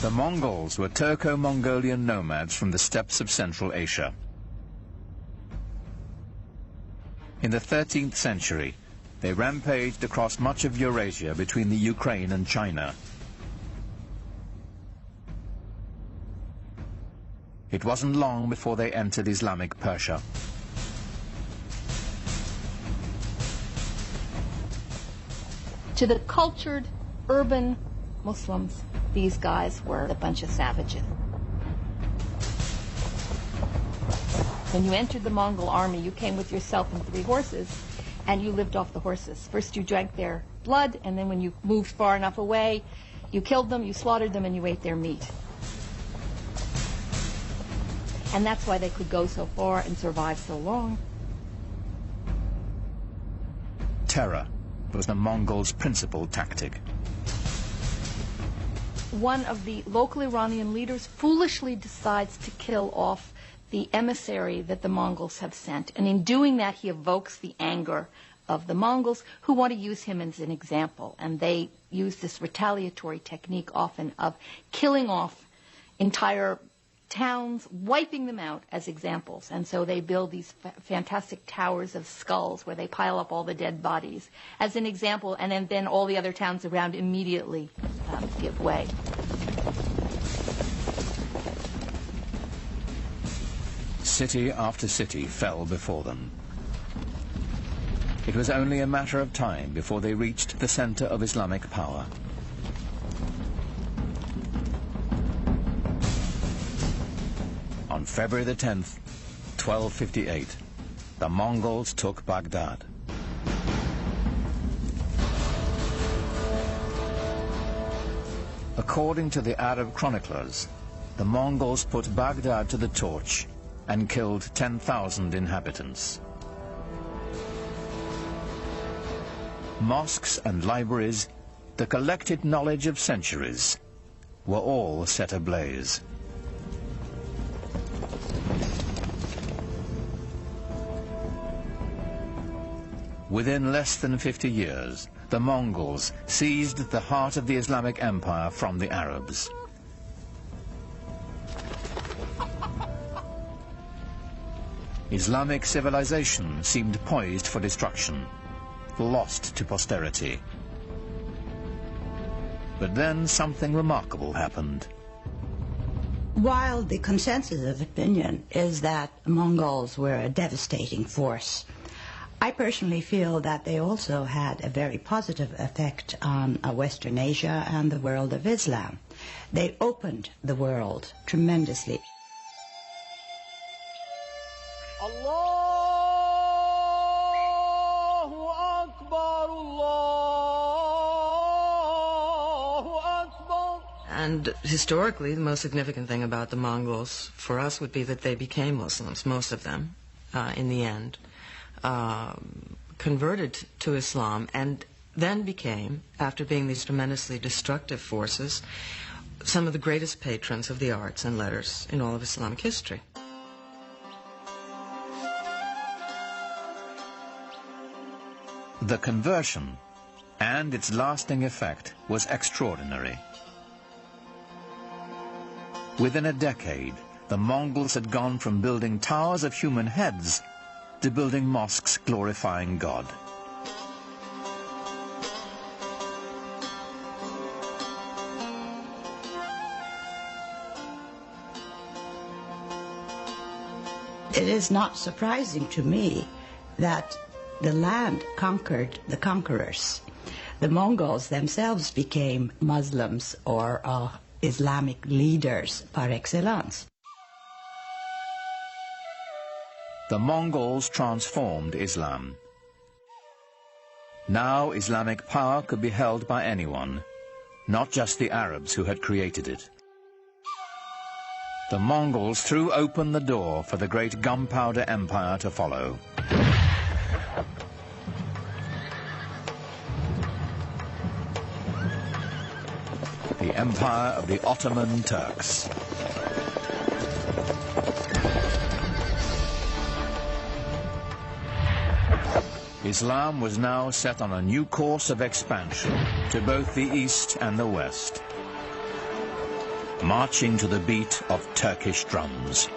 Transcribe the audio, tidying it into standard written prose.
The Mongols were Turco-Mongolian nomads from the steppes of Central Asia. In the 13th century, they rampaged across much of Eurasia between the Ukraine and China. It wasn't long before they entered Islamic Persia. To the cultured, urban Muslims, these guys were a bunch of savages. When you entered the Mongol army, you came with yourself and 3 horses, and you lived off the horses. First you drank their blood, and then when you moved far enough away, you killed them, you slaughtered them, and you ate their meat. And that's why they could go so far and survive so long. Terror was the Mongols' principal tactic. One of the local Iranian leaders foolishly decides to kill off the emissary that the Mongols have sent. And in doing that, he evokes the anger of the Mongols, who want to use him as an example. And they use this retaliatory technique often of killing off entire towns, wiping them out as examples. And so they build these fantastic towers of skulls where they pile up all the dead bodies as an example, and then all the other towns around immediately give way. City after city fell before them. It was only a matter of time before they reached the center of Islamic power. On February the 10th, 1258, the Mongols took Baghdad. According to the Arab chroniclers, the Mongols put Baghdad to the torch and killed 10,000 inhabitants. Mosques and libraries, the collected knowledge of centuries, were all set ablaze. Within less than 50 years, the Mongols seized the heart of the Islamic Empire from the Arabs. Islamic civilization seemed poised for destruction, lost to posterity. But then something remarkable happened. While the consensus of opinion is that Mongols were a devastating force, I personally feel that they also had a very positive effect on Western Asia and the world of Islam. They opened the world tremendously. Allahu Akbar, Allahu Akbar. And historically, the most significant thing about the Mongols for us would be that they became Muslims, most of them, in the end. Converted to Islam, and then became, after being these tremendously destructive forces, some of the greatest patrons of the arts and letters in all of Islamic history. The conversion and its lasting effect was extraordinary. Within a decade, the Mongols had gone from building towers of human heads to building mosques glorifying God. It is not surprising to me that the land conquered the conquerors. The Mongols themselves became Muslims or Islamic leaders par excellence. The Mongols transformed Islam. Now Islamic power could be held by anyone, not just the Arabs who had created it. The Mongols threw open the door for the great gunpowder empire to follow. The empire of the Ottoman Turks. Islam was now set on a new course of expansion to both the East and the West. marching to the beat of Turkish drums.